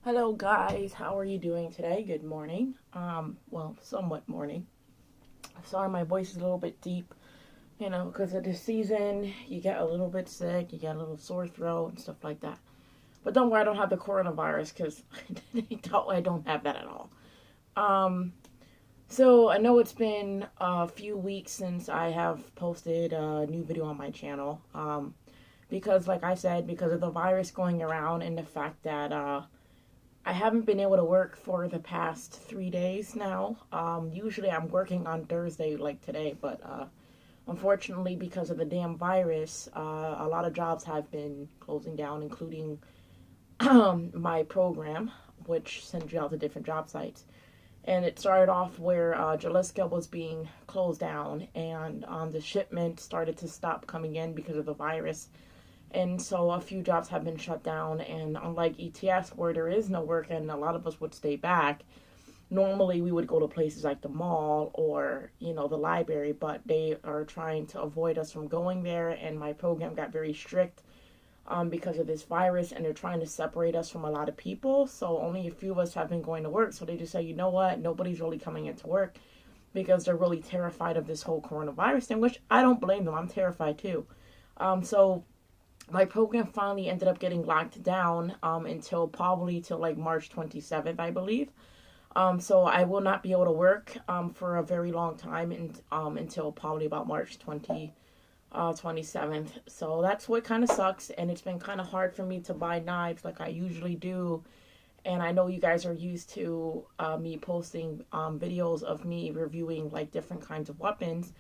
Hello guys, how are you doing today? Good morning. Well, somewhat morning. Sorry my voice is a little bit deep, because of the season, you get a little bit sick, you get a little sore throat and stuff like that. But don't worry, I don't have the coronavirus because I don't have that at all. Um, so I know it's been a few weeks since I have posted a new video on my channel. Because like I said, because of the virus going around and the fact that I haven't been able to work for the past 3 days now. Usually I'm working on Thursday like today, but unfortunately because of the damn virus, a lot of jobs have been closing down, including my program, which sends you out to different job sites. And it started off where Jalisco was being closed down, and the shipment started to stop coming in because of the virus. And so a few jobs have been shut down, and unlike ETS where there is no work and a lot of us would stay back, normally we would go to places like the mall or, the library, but they are trying to avoid us from going there, and my program got very strict because of this virus, and they're trying to separate us from a lot of people, so only a few of us have been going to work, so they just say, you know what, nobody's really coming into work because they're really terrified of this whole coronavirus thing, which I don't blame them, I'm terrified too. So my program finally ended up getting locked down until probably till like March 27th, I believe. So I will not be able to work for a very long time until probably about March 27th. So that's what kind of sucks. And it's been kind of hard for me to buy knives like I usually do. And I know you guys are used to me posting videos of me reviewing like different kinds of weapons.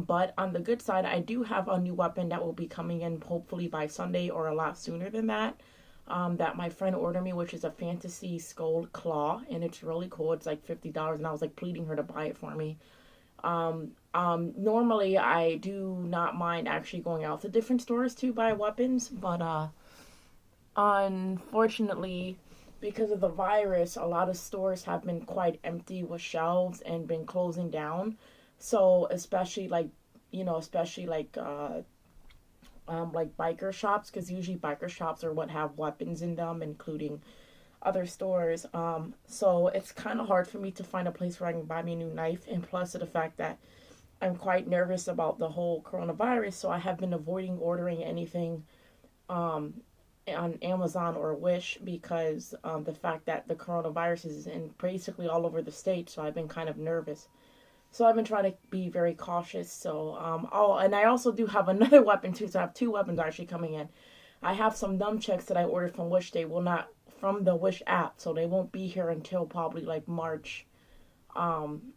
But on the good side, I do have a new weapon that will be coming in hopefully by Sunday or a lot sooner than that. That my friend ordered me, which is a fantasy skull claw, and it's really cool. It's like $50, and I was like pleading her to buy it for me. Normally I do not mind actually going out to different stores to buy weapons, but unfortunately, because of the virus, a lot of stores have been quite empty with shelves and been closing down. So especially like biker shops, because usually biker shops are what have weapons in them, including other stores. So it's kind of hard for me to find a place where I can buy me a new knife, and plus of the fact that I'm quite nervous about the whole coronavirus, so I have been avoiding ordering anything um, on Amazon or Wish because the fact that the coronavirus is in basically all over the state, so I've been kind of nervous. So I've been trying to be very cautious. So, oh, and I also do have another weapon too. So I have two weapons actually coming in. I have some nunchucks that I ordered from Wish. They will not from the Wish app, so they won't be here until probably like March. Um,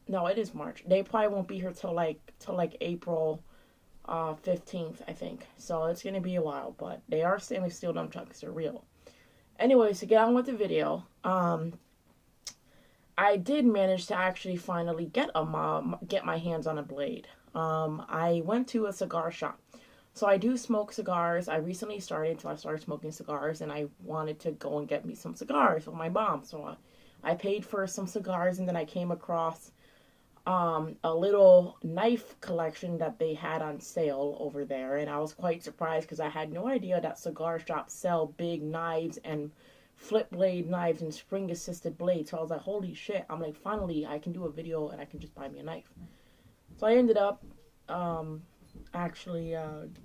no, it is March. They probably won't be here till like April 15th, I think. So it's gonna be a while, but they are stainless steel nunchucks. They're real. Anyways, to get on with the video, I did manage to actually finally get my hands on a blade. I went to a cigar shop. So I do smoke cigars. I recently started, so I started smoking cigars, and I wanted to go and get me some cigars with my mom. So I paid for some cigars, and then I came across a little knife collection that they had on sale over there, and I was quite surprised because I had no idea that cigar shops sell big knives and flip blade knives and spring assisted blades. So I was like, holy shit. I'm like, finally I can do a video and I can just buy me a knife. So I ended up actually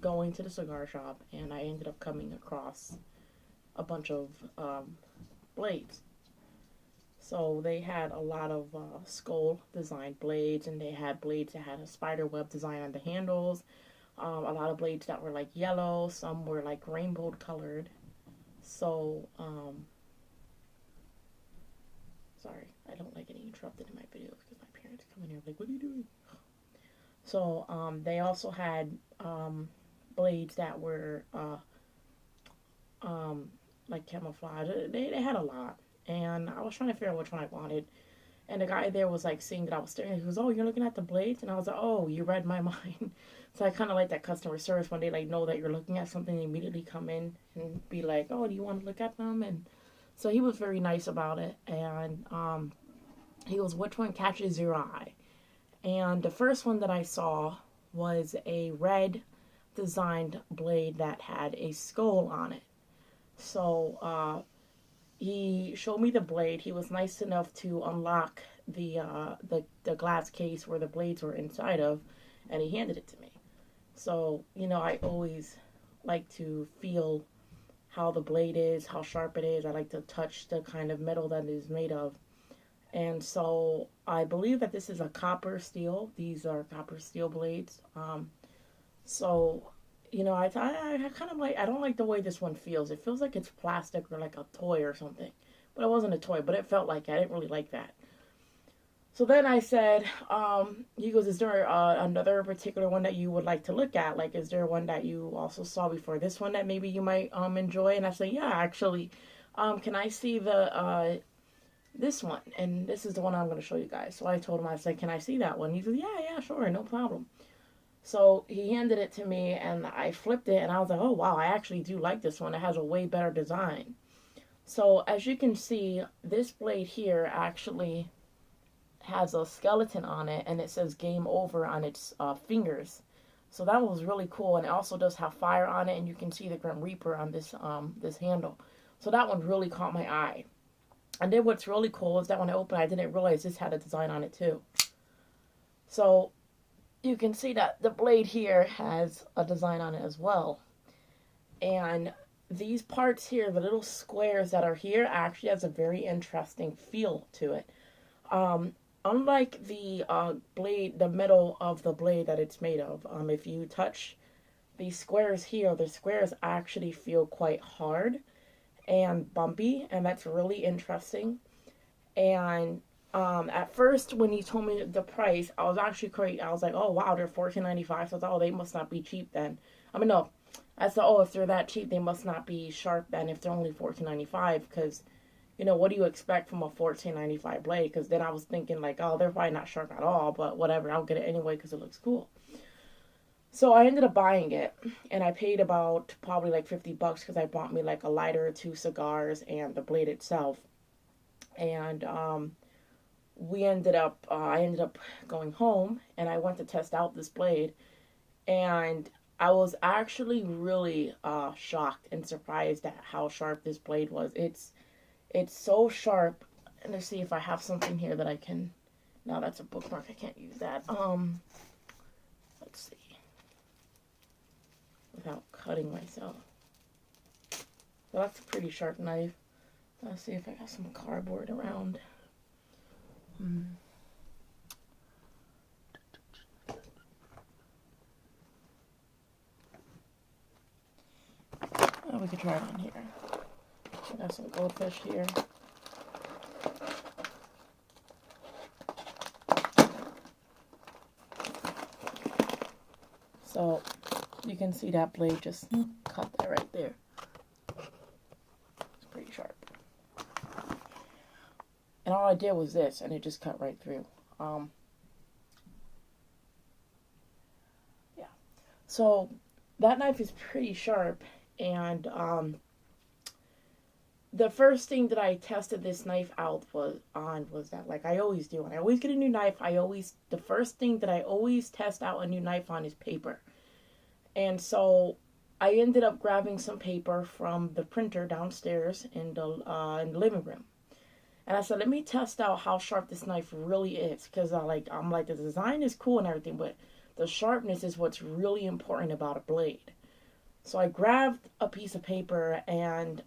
going to the cigar shop, and I ended up coming across a bunch of blades. So they had a lot of skull designed blades, and they had blades that had a spider web design on the handles. A lot of blades that were like yellow, some were like rainbow colored. So, sorry, I don't like getting interrupted in my videos because my parents come in here like, what are you doing? So, they also had blades that were like camouflage. They had a lot, and I was trying to figure out which one I wanted. And the guy there was like seeing that I was staring. He goes, "Oh, you're looking at the blades?" And I was like, "Oh, you read my mind." So I kind of like that customer service when they like know that you're looking at something, they immediately come in and be like, "Oh, do you want to look at them?" And so he was very nice about it. And he goes, "Which one catches your eye?" And the first one that I saw was a red designed blade that had a skull on it. So he showed me the blade. He was nice enough to unlock the glass case where the blades were inside of, and he handed it to me. So, I always like to feel how the blade is, how sharp it is. I like to touch the kind of metal that it is made of. And so I believe that this is a copper steel. These are copper steel blades. So, I kind of like, I don't like the way this one feels. It feels like it's plastic or like a toy or something. But it wasn't a toy, but it felt like it. I didn't really like that. So then I said, he goes, is there another particular one that you would like to look at? Like, is there one that you also saw before this one that maybe you might enjoy? And I said, yeah, actually, can I see this one? And this is the one I'm going to show you guys. So I told him, I said, can I see that one? He said, yeah, sure, no problem. So he handed it to me, and I flipped it, and I was like, oh, wow, I actually do like this one. It has a way better design. So as you can see, this blade here actually has a skeleton on it, and it says game over on its fingers. So that was really cool, and it also does have fire on it, and you can see the Grim Reaper on this handle. So that one really caught my eye. And then what's really cool is that when I opened it, I didn't realize this had a design on it too. So you can see that the blade here has a design on it as well. And these parts here, the little squares that are here, actually has a very interesting feel to it. Unlike the blade, the metal of the blade that it's made of, if you touch these squares here, the squares actually feel quite hard and bumpy, and that's really interesting. And at first, when he told me the price, I was actually crazy. I was like, oh wow, they're $14.95. So I thought, oh, they must not be cheap then. I mean, no, I thought, oh, if they're that cheap, they must not be sharp then. If they're only $14.95, because what do you expect from a $14.95 blade? Because then I was thinking like, oh, they're probably not sharp at all, but whatever, I'll get it anyway because it looks cool. So I ended up buying it, and I paid about probably like $50 because I bought me like a lighter, 2 cigars, and the blade itself. And I ended up going home, and I went to test out this blade, and I was actually really shocked and surprised at how sharp this blade was. It's so sharp. And let's see if I have something here that I can. No, that's a bookmark. I can't use that. Let's see. Without cutting myself. So that's a pretty sharp knife. Let's see if I got some cardboard around. Oh, we could try it on here. I got some goldfish here. So you can see that blade just cut that right there. It's pretty sharp. And all I did was this, and it just cut right through. Yeah. So that knife is pretty sharp, and the first thing that I tested this knife out was that, like I always do, when I always get a new knife, the first thing that I always test out a new knife on is paper. And so I ended up grabbing some paper from the printer downstairs in the living room. And I said, let me test out how sharp this knife really is, because I'm like, the design is cool and everything, but the sharpness is what's really important about a blade. So I grabbed a piece of paper, and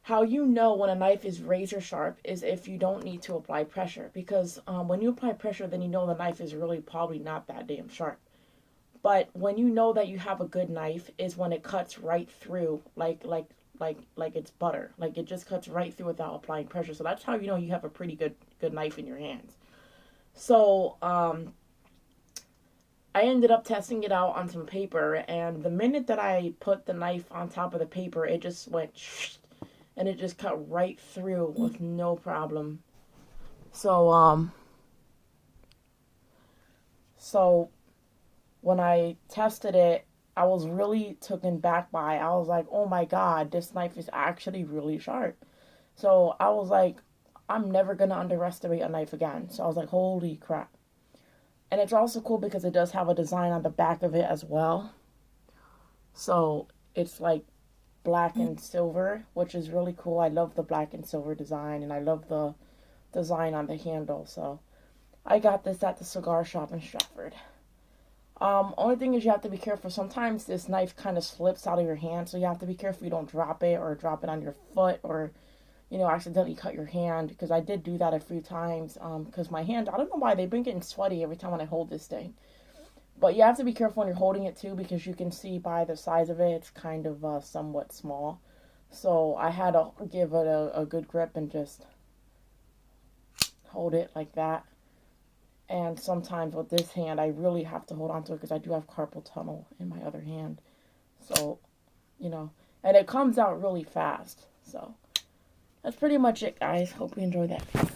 how you know when a knife is razor sharp is if you don't need to apply pressure, because when you apply pressure, then you know the knife is really probably not that damn sharp. But when you know that you have a good knife is when it cuts right through, like it's butter. Like it just cuts right through without applying pressure. So that's how you know you have a pretty good knife in your hands. So I ended up testing it out on some paper, and the minute that I put the knife on top of the paper, it just went shh, and it just cut right through with no problem. So when I tested it, I was really taken back by it. I was like, oh my God, this knife is actually really sharp. So I was like, I'm never going to underestimate a knife again. So I was like, holy crap. And it's also cool because it does have a design on the back of it as well. So it's like black and silver, which is really cool. I love the black and silver design, and I love the design on the handle. So I got this at the cigar shop in Stratford. Only thing is you have to be careful. Sometimes this knife kind of slips out of your hand, so you have to be careful you don't drop it or drop it on your foot or, you know, accidentally cut your hand, because I did do that a few times, because my hand, I don't know why, they've been getting sweaty every time when I hold this thing. But you have to be careful when you're holding it too, because you can see by the size of it, it's kind of somewhat small. So I had to give it a good grip and just hold it like that. And sometimes with this hand, I really have to hold on to it because I do have carpal tunnel in my other hand. So, you know, and it comes out really fast. So, that's pretty much it, guys. Hope you enjoyed that.